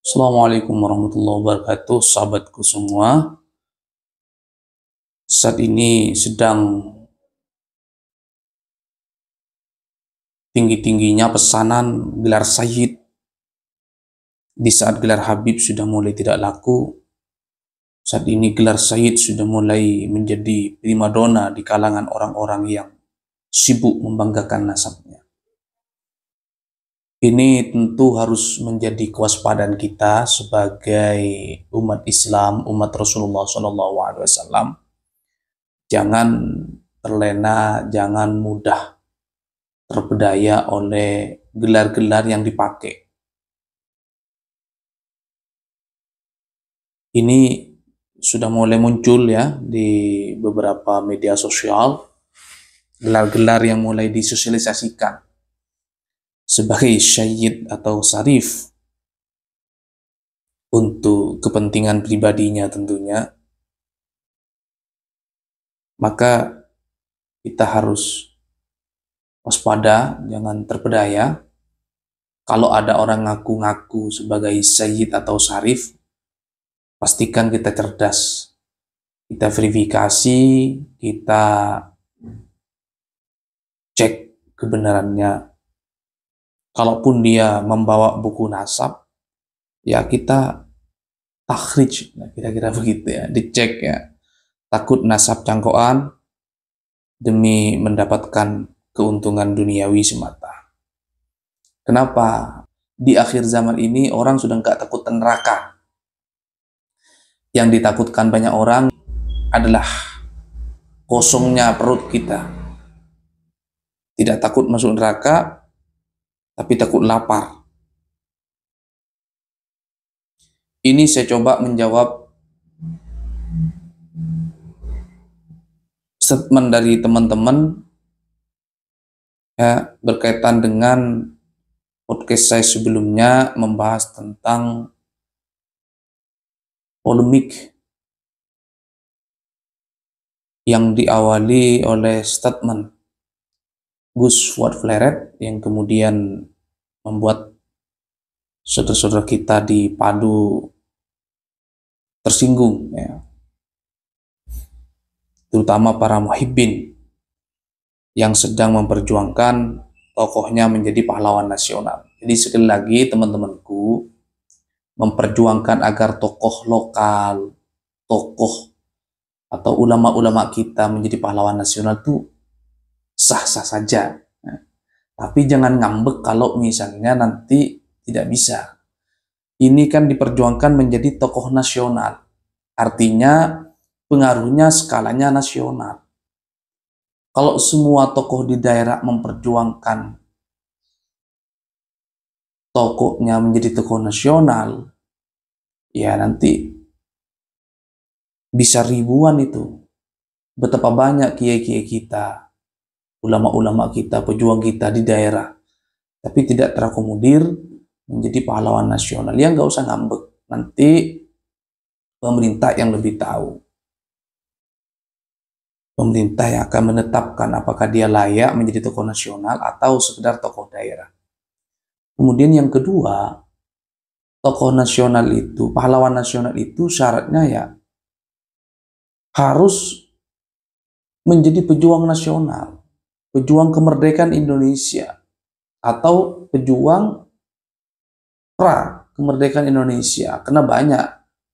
Assalamualaikum warahmatullahi wabarakatuh, sahabatku semua. Saat ini sedang tinggi-tingginya pesanan gelar Sayyid. Di saat gelar Habib sudah mulai tidak laku, saat ini gelar Sayyid sudah mulai menjadi primadona di kalangan orang-orang yang sibuk membanggakan nasabnya. Ini tentu harus menjadi kewaspadaan kita sebagai umat Islam, umat Rasulullah SAW. Jangan terlena, jangan mudah terpedaya oleh gelar-gelar yang dipakai. Ini sudah mulai muncul ya di beberapa media sosial, gelar-gelar yang mulai disosialisasikan sebagai syahid atau sarif untuk kepentingan pribadinya tentunya. Maka kita harus waspada, jangan terpedaya. Kalau ada orang ngaku-ngaku sebagai syahid atau sarif, pastikan kita cerdas. Kita verifikasi, kita cek kebenarannya. Kalaupun dia membawa buku nasab, ya kita takhrij, kira-kira begitu ya, dicek ya. Takut nasab cangkokan demi mendapatkan keuntungan duniawi semata. Kenapa? Di akhir zaman ini orang sudah nggak takut neraka. Yang ditakutkan banyak orang adalah kosongnya perut kita. Tidak takut masuk neraka, tapi takut lapar. Ini saya coba menjawab statement dari teman-teman ya, berkaitan dengan podcast saya sebelumnya membahas tentang polemik yang diawali oleh statement Gus Fuad Fleret yang kemudian membuat saudara-saudara kita di Padu tersinggung ya. Terutama para muhibbin yang sedang memperjuangkan tokohnya menjadi pahlawan nasional. Jadi sekali lagi teman-temanku, memperjuangkan agar tokoh lokal, tokoh atau ulama-ulama kita menjadi pahlawan nasional itu sah-sah saja. Nah, tapi jangan ngambek kalau misalnya nanti tidak bisa. Ini kan diperjuangkan menjadi tokoh nasional. Artinya pengaruhnya skalanya nasional. Kalau semua tokoh di daerah memperjuangkan tokohnya menjadi tokoh nasional, ya nanti bisa ribuan itu. Betapa banyak kiai-kiai kita, ulama-ulama kita, pejuang kita di daerah, tapi tidak terakomodir menjadi pahlawan nasional. Ya nggak usah ngambek, nanti pemerintah yang lebih tahu. Pemerintah yang akan menetapkan apakah dia layak menjadi tokoh nasional atau sekedar tokoh daerah. Kemudian yang kedua, tokoh nasional itu, pahlawan nasional itu syaratnya ya harus menjadi pejuang nasional, pejuang kemerdekaan Indonesia, atau pejuang pra kemerdekaan Indonesia. Karena banyak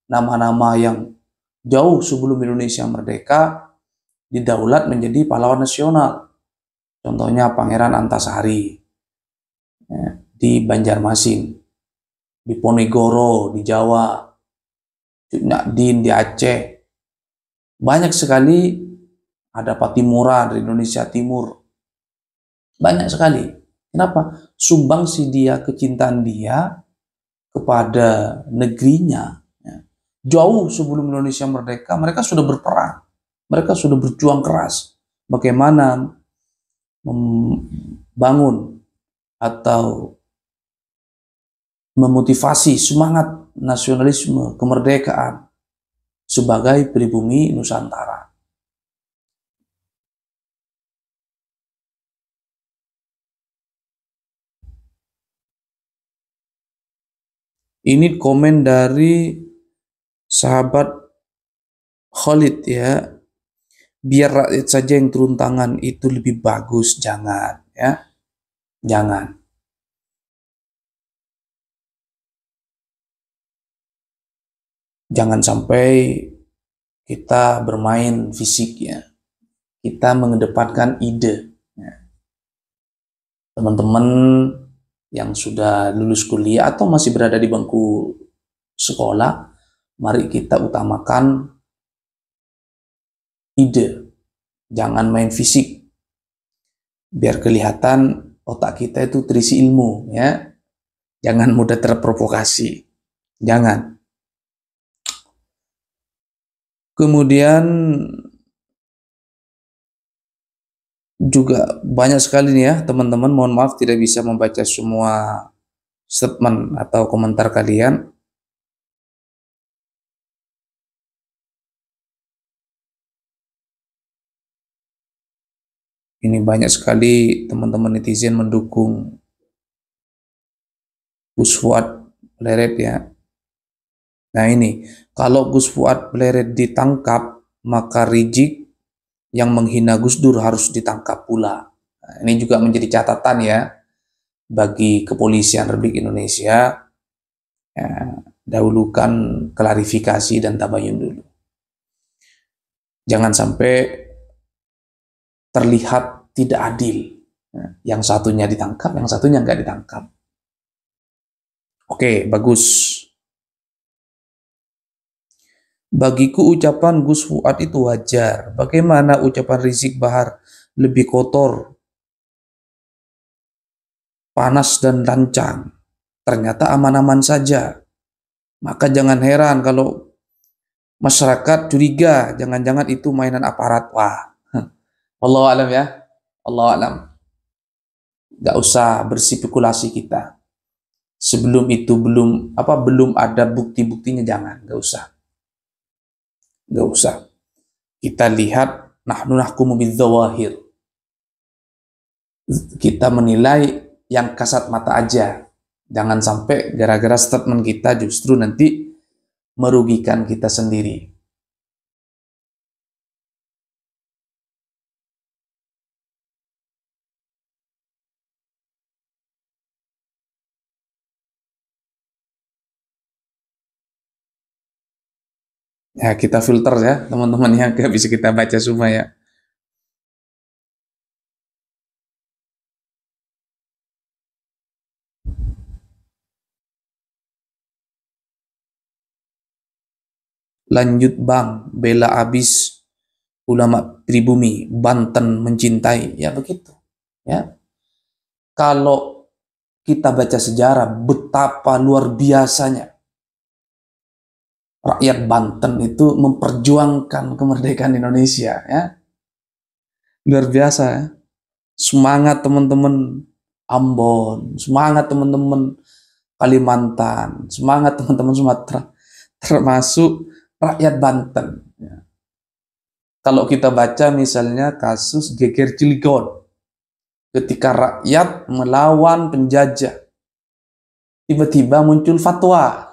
nama-nama yang jauh sebelum Indonesia merdeka didaulat menjadi pahlawan nasional. Contohnya Pangeran Antasari ya, di Banjarmasin, di Ponegoro di Jawa, Cut Nyak di Aceh. Banyak sekali, ada Patimura dari Indonesia Timur. Banyak sekali. Kenapa? Sumbangsi dia, kecintaan dia kepada negerinya ya, jauh sebelum Indonesia merdeka, mereka sudah berperang. Mereka sudah berjuang keras. Bagaimana membangun atau memotivasi semangat nasionalisme, kemerdekaan sebagai pribumi Nusantara. Ini komen dari sahabat Khalid ya. Biar rakyat saja yang turun tangan itu lebih bagus. Jangan ya. Jangan. Jangan sampai kita bermain fisik ya. Kita mengedepankan ide. Teman-teman yang sudah lulus kuliah atau masih berada di bangku sekolah, mari kita utamakan ide, jangan main fisik, biar kelihatan otak kita itu terisi ilmu, ya. Jangan mudah terprovokasi, jangan. Kemudian juga banyak sekali nih ya teman-teman, mohon maaf tidak bisa membaca semua statement atau komentar kalian. Ini banyak sekali teman-teman netizen mendukung Gus Fuad Pleret ya. Nah ini, kalau Gus Fuad Pleret ditangkap, maka Rizik yang menghina Gus Dur harus ditangkap pula. Nah, ini juga menjadi catatan ya bagi kepolisian Republik Indonesia. Ya, dahulukan klarifikasi dan tabayun dulu. Jangan sampai terlihat tidak adil. Yang satunya ditangkap, yang satunya nggak ditangkap. Oke, bagus. Bagiku ucapan Gus Fuad itu wajar. Bagaimana ucapan Rizik Bahar lebih kotor, panas dan lancang? Ternyata aman-aman saja. Maka jangan heran kalau masyarakat curiga, jangan-jangan itu mainan aparat. Wah, wallahu alam ya. Allah alam. Gak usah berspekulasi kita. Sebelum itu belum ada bukti-buktinya, jangan, gak usah. Gak usah. Kita lihat nahnu nahkumu bidzawahir. Kita menilai yang kasat mata aja. Jangan sampai gara-gara statement kita justru nanti merugikan kita sendiri. Ya, kita filter ya, teman-teman yang gak bisa kita baca semua ya. Lanjut Bang, bela abis ulama pribumi, Banten mencintai. Ya begitu. Ya. Kalau kita baca sejarah, betapa luar biasanya rakyat Banten itu memperjuangkan kemerdekaan Indonesia. Ya. Luar biasa ya. Semangat teman-teman Ambon, semangat teman-teman Kalimantan, semangat teman-teman Sumatera, termasuk rakyat Banten. Ya. Kalau kita baca misalnya kasus Geger Cilegon, ketika rakyat melawan penjajah, tiba-tiba muncul fatwa.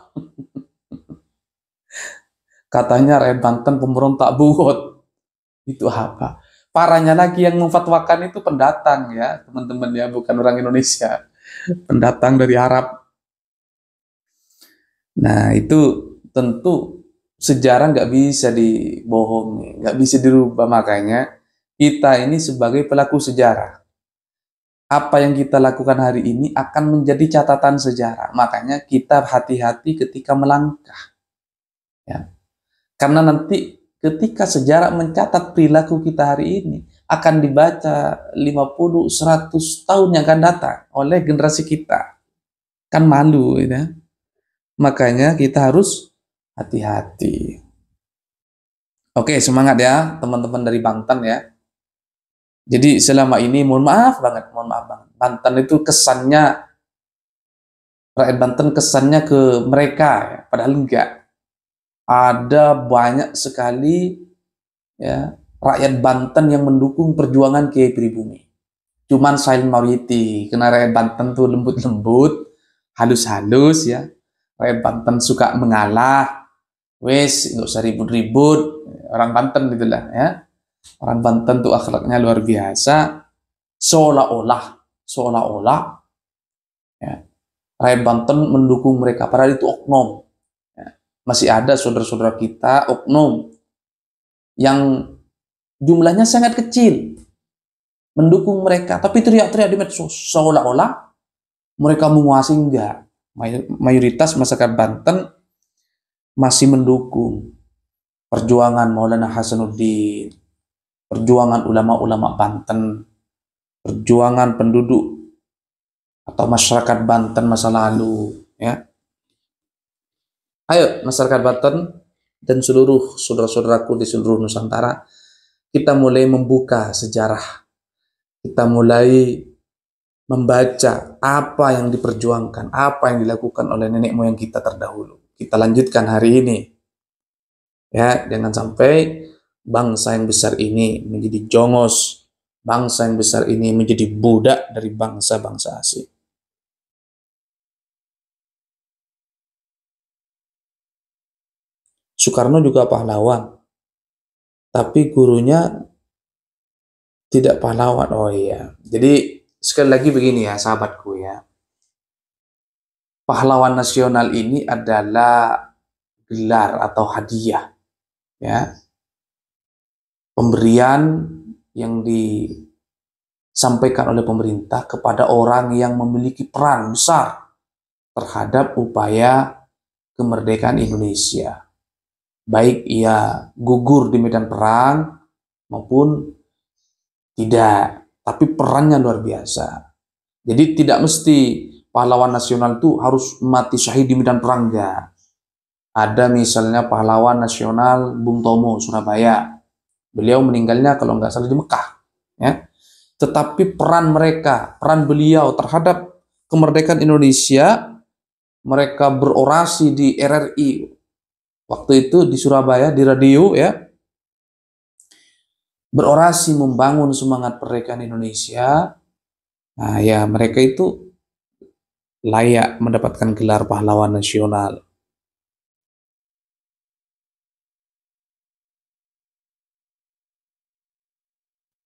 Katanya rakyat Banten pemberontak buhut. Itu apa? Parahnya lagi yang memfatwakan itu pendatang ya, teman-teman ya, bukan orang Indonesia. Pendatang dari Arab. Nah, itu tentu sejarah nggak bisa dibohongi, nggak bisa dirubah. Makanya kita ini sebagai pelaku sejarah, apa yang kita lakukan hari ini akan menjadi catatan sejarah. Makanya kita hati-hati ketika melangkah. Ya. Karena nanti ketika sejarah mencatat perilaku kita hari ini, akan dibaca 50-100 tahun yang akan datang oleh generasi kita. Kan malu, ya. Makanya kita harus hati-hati. Oke, semangat ya teman-teman dari Banten ya. Jadi selama ini mohon maaf banget. Banten itu kesannya, rakyat Banten kesannya ke mereka ya, padahal enggak. Ada banyak sekali ya rakyat Banten yang mendukung perjuangan Kiai Pribumi. Cuman silent majority, karena rakyat Banten tuh lembut-lembut, halus-halus ya. Rakyat Banten suka mengalah, wes nggak usah ribut-ribut. Orang Banten gitulah ya. Orang Banten tuh akhlaknya luar biasa. Seolah-olah ya, rakyat Banten mendukung mereka, padahal itu oknum. Ya. Masih ada saudara-saudara kita oknum yang jumlahnya sangat kecil mendukung mereka, tapi teriak-teriak di medsos seolah-olah mereka menguasai. Enggak. Mayoritas masyarakat Banten masih mendukung perjuangan Maulana Hasanuddin, perjuangan ulama-ulama Banten, perjuangan penduduk atau masyarakat Banten masa lalu, ya. Ayo masyarakat Banten dan seluruh saudara-saudaraku di seluruh Nusantara, kita mulai membuka sejarah. Kita mulai membaca apa yang diperjuangkan, apa yang dilakukan oleh nenek moyang kita terdahulu. Kita lanjutkan hari ini. Ya, jangan sampai bangsa yang besar ini menjadi jongos, bangsa yang besar ini menjadi budak dari bangsa-bangsa asing. Soekarno juga pahlawan, tapi gurunya tidak pahlawan. Oh iya, jadi sekali lagi begini ya sahabatku ya, pahlawan nasional ini adalah gelar atau hadiah, ya, pemberian yang disampaikan oleh pemerintah kepada orang yang memiliki peran besar terhadap upaya kemerdekaan Indonesia. Baik ia gugur di medan perang maupun tidak, tapi perannya luar biasa. Jadi tidak mesti pahlawan nasional itu harus mati syahid di medan perang, enggak. Ada misalnya pahlawan nasional Bung Tomo Surabaya. Beliau meninggalnya kalau nggak salah di Mekah, ya. Tetapi peran mereka, peran beliau terhadap kemerdekaan Indonesia, mereka berorasi di RRI waktu itu di Surabaya di radio, ya. Berorasi membangun semangat kemerdekaan Indonesia. Nah, ya mereka itu layak mendapatkan gelar pahlawan nasional.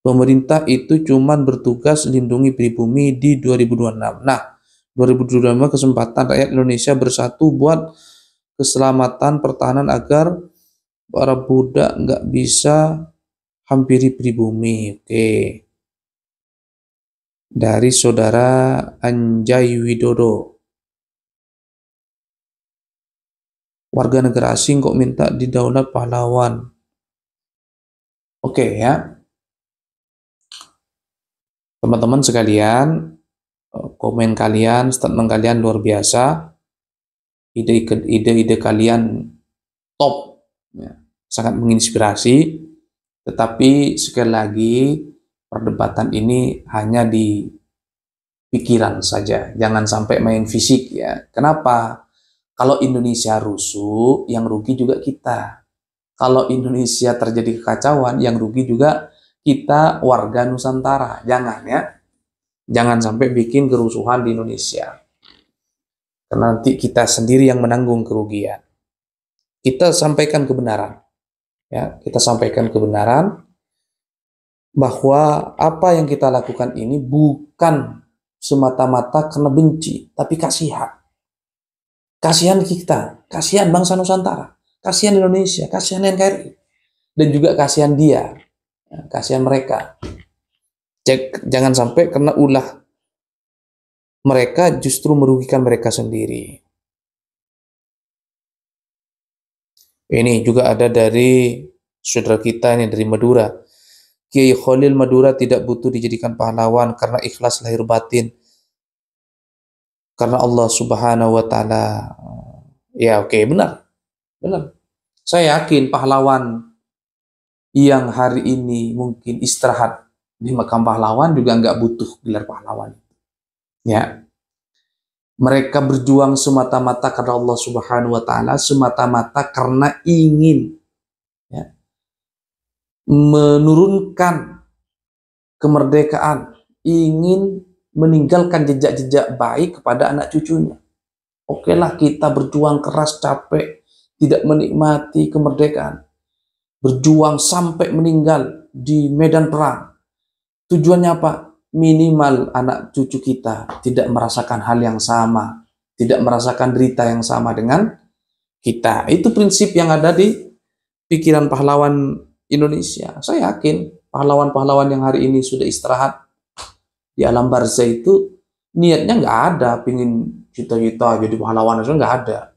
Pemerintah itu cuman bertugas lindungi pribumi di 2026. Nah, 2025 kesempatan rakyat Indonesia bersatu buat keselamatan pertahanan agar para budak nggak bisa hampiri pribumi. Oke. Dari saudara Anjay Widodo. Warga negara asing kok minta didaulat pahlawan. Oke ya. Teman-teman sekalian, komen kalian, statement kalian luar biasa. Ide-ide kalian top, ya, sangat menginspirasi. Tetapi sekali lagi perdebatan ini hanya di pikiran saja, jangan sampai main fisik ya. Kenapa? Kalau Indonesia rusuh, yang rugi juga kita. Kalau Indonesia terjadi kekacauan, yang rugi juga kita warga Nusantara. Jangan ya, jangan sampai bikin kerusuhan di Indonesia. Karena nanti kita sendiri yang menanggung kerugian. Kita sampaikan kebenaran. Ya, kita sampaikan kebenaran bahwa apa yang kita lakukan ini bukan semata-mata karena benci, tapi kasihan. Kasihan kita, kasihan bangsa Nusantara, kasihan Indonesia, kasihan NKRI, dan juga kasihan dia, kasihan mereka. Jangan sampai karena ulah mereka justru merugikan mereka sendiri. Ini juga ada dari saudara kita ini dari Madura. Kiai Khalil Madura tidak butuh dijadikan pahlawan karena ikhlas lahir batin. Karena Allah Subhanahu wa Ta'ala. Ya, oke, benar. Benar. Saya yakin pahlawan yang hari ini mungkin istirahat di makam pahlawan juga nggak butuh gelar pahlawan. Ya. Mereka berjuang semata-mata karena Allah Subhanahu wa Ta'ala, semata-mata karena ingin, ya, menurunkan kemerdekaan, ingin meninggalkan jejak-jejak baik kepada anak cucunya. Oke lah, kita berjuang keras, capek, tidak menikmati kemerdekaan. Berjuang sampai meninggal di medan perang. Tujuannya apa? Minimal anak cucu kita tidak merasakan hal yang sama, tidak merasakan derita yang sama dengan kita. Itu prinsip yang ada di pikiran pahlawan Indonesia. Saya yakin pahlawan-pahlawan yang hari ini sudah istirahat di alam barzah itu niatnya nggak ada pingin cita-cita jadi pahlawan, itu nggak ada.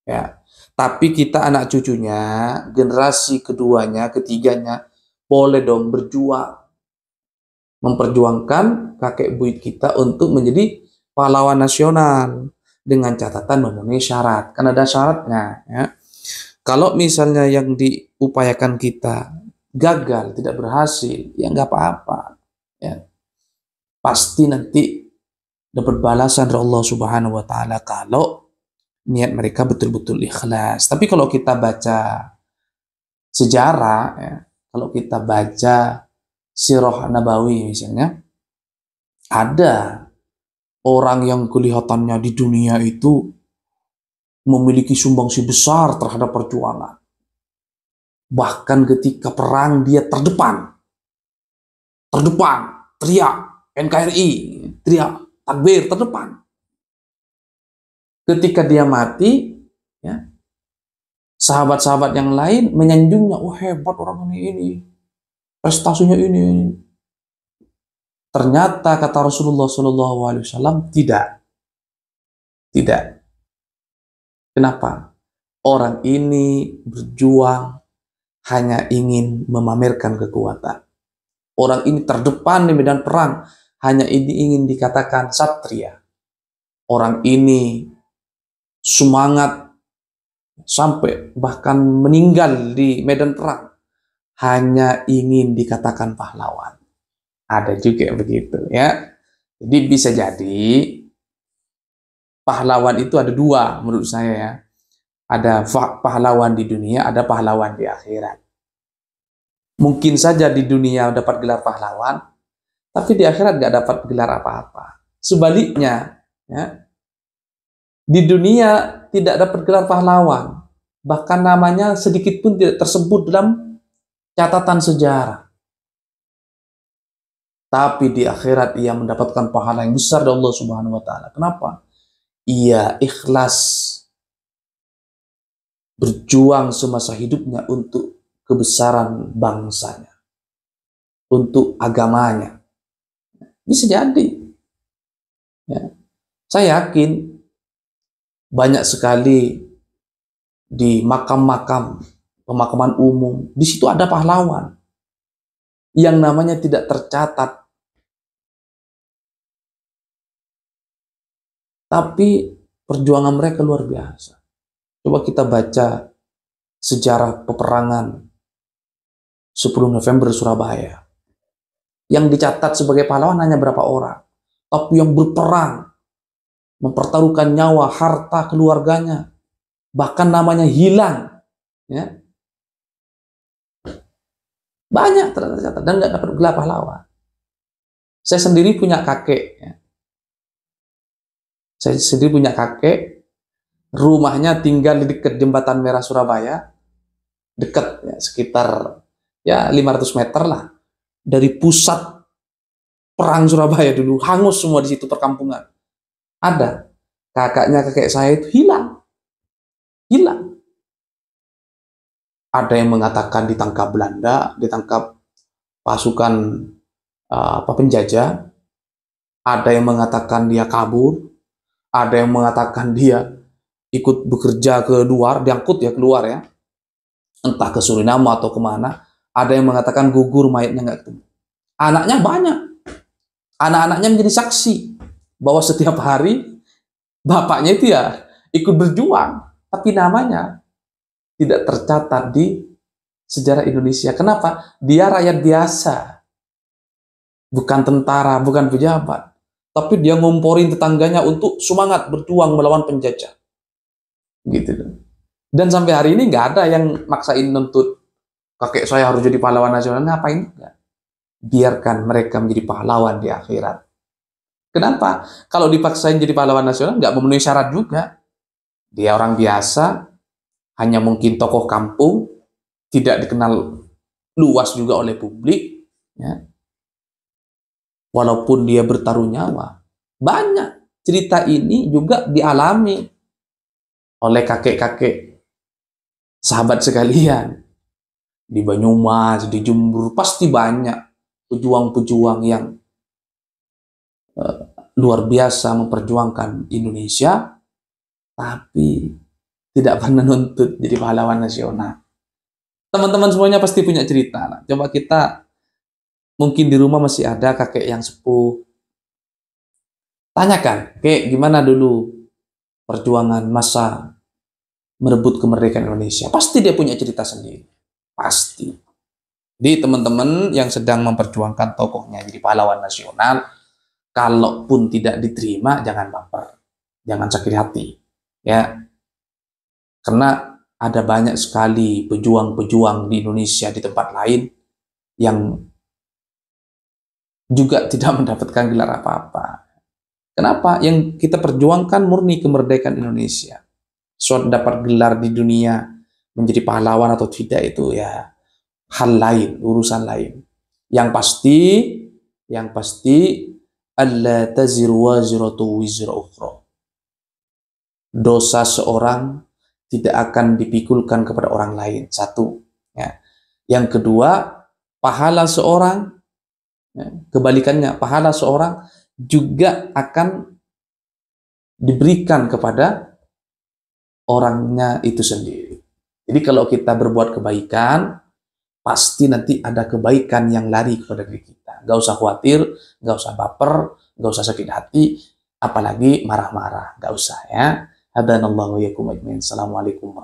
Ya, tapi kita anak cucunya, generasi keduanya, ketiganya, boleh dong berjuang, memperjuangkan kakek buyut kita untuk menjadi pahlawan nasional dengan catatan memenuhi syarat. Kan ada syaratnya. Ya. Kalau misalnya yang diupayakan kita gagal, tidak berhasil, ya nggak apa-apa. Ya. Pasti nanti dapat balasan dari Allah Subhanahu wa Ta'ala kalau niat mereka betul-betul ikhlas. Tapi kalau kita baca sejarah, ya, kalau kita baca Sirah Nabawi misalnya, ada orang yang kelihatannya di dunia itu memiliki sumbangsi besar terhadap perjuangan. Bahkan ketika perang dia terdepan, teriak NKRI, teriak takbir terdepan. Ketika dia mati, ya, sahabat-sahabat yang lain menyanjungnya, wah hebat orang ini, prestasinya ini. Ternyata kata Rasulullah SAW tidak. Kenapa? Orang ini berjuang hanya ingin memamerkan kekuatan. Orang ini terdepan di medan perang hanya ingin dikatakan satria. Orang ini semangat sampai bahkan meninggal di medan perang hanya ingin dikatakan pahlawan. Ada juga begitu ya. Jadi bisa jadi pahlawan itu ada dua menurut saya ya. Ada pahlawan di dunia, ada pahlawan di akhirat. Mungkin saja di dunia dapat gelar pahlawan, tapi di akhirat nggak dapat gelar apa-apa. Sebaliknya, ya, di dunia tidak dapat gelar pahlawan, bahkan namanya sedikit pun tidak tersebut dalam catatan sejarah. Tapi di akhirat ia mendapatkan pahala yang besar dari Allah Subhanahu wa Ta'ala. Kenapa? Ia ikhlas berjuang semasa hidupnya untuk kebesaran bangsanya, untuk agamanya. Bisa jadi. Ya. Saya yakin banyak sekali di makam-makam pemakaman umum, di situ ada pahlawan yang namanya tidak tercatat, tapi perjuangan mereka luar biasa. Coba kita baca sejarah peperangan 10 November Surabaya. Yang dicatat sebagai pahlawan hanya berapa orang. Tapi yang berperang, mempertaruhkan nyawa, harta keluarganya, bahkan namanya hilang. Ya. Banyak tercatat dan nggak dapat gelar pahlawan. Saya sendiri punya kakek. Ya. Saya sendiri punya kakek. Rumahnya tinggal di dekat Jembatan Merah Surabaya, dekat ya, sekitar ya 500 meter lah dari pusat perang Surabaya dulu, hangus semua di situ perkampungan. Ada kakek saya itu hilang. Ada yang mengatakan ditangkap Belanda, ditangkap pasukan penjajah. Ada yang mengatakan dia kabur, ada yang mengatakan dia ikut bekerja ke luar, diangkut ya keluar ya, entah ke Suriname atau kemana. Ada yang mengatakan gugur, mayatnya nggak ketemu. Anaknya banyak, anak-anaknya menjadi saksi bahwa setiap hari bapaknya itu ya ikut berjuang, tapi namanya tidak tercatat di sejarah Indonesia. Kenapa? Dia rakyat biasa, bukan tentara, bukan pejabat, tapi dia ngomporin tetangganya untuk semangat berjuang melawan penjajah. Gitu. Dan sampai hari ini nggak ada yang maksain nuntut kakek saya harus jadi pahlawan nasional. Ngapain? Nggak. Biarkan mereka menjadi pahlawan di akhirat. Kenapa? Kalau dipaksain jadi pahlawan nasional nggak memenuhi syarat juga. Dia orang biasa, hanya mungkin tokoh kampung, tidak dikenal luas juga oleh publik, ya. Walaupun dia bertaruh nyawa. Banyak cerita ini juga dialami oleh kakek-kakek sahabat sekalian. Di Banyumas, di Jember, pasti banyak pejuang-pejuang yang luar biasa memperjuangkan Indonesia, tapi tidak pernah nuntut jadi pahlawan nasional. Teman-teman semuanya pasti punya cerita. Nah, coba kita, mungkin di rumah masih ada kakek yang sepuh. Tanyakan, kayak gimana dulu perjuangan masa merebut kemerdekaan Indonesia. Pasti dia punya cerita sendiri. Pasti. Jadi teman-teman yang sedang memperjuangkan tokohnya jadi pahlawan nasional, kalaupun tidak diterima, jangan baper. Jangan sakit hati. Ya. Karena ada banyak sekali pejuang-pejuang di Indonesia di tempat lain yang juga tidak mendapatkan gelar apa-apa. Kenapa? Yang kita perjuangkan murni kemerdekaan Indonesia. Soal dapat gelar di dunia menjadi pahlawan atau tidak itu ya hal lain, urusan lain. Yang pasti alla taziru waziratu wizra ukhra. Dosa seorang tidak akan dipikulkan kepada orang lain. Satu. Ya. Yang kedua, pahala seorang, ya, kebalikannya, pahala seorang juga akan diberikan kepada orangnya itu sendiri. Jadi kalau kita berbuat kebaikan, pasti nanti ada kebaikan yang lari kepada diri kita. Gak usah khawatir, gak usah baper, gak usah sakit hati, apalagi marah-marah. Gak usah ya. Hadanallahu wa yakum ajmain. Assalamualaikum warahmatullahi wabarakatuh.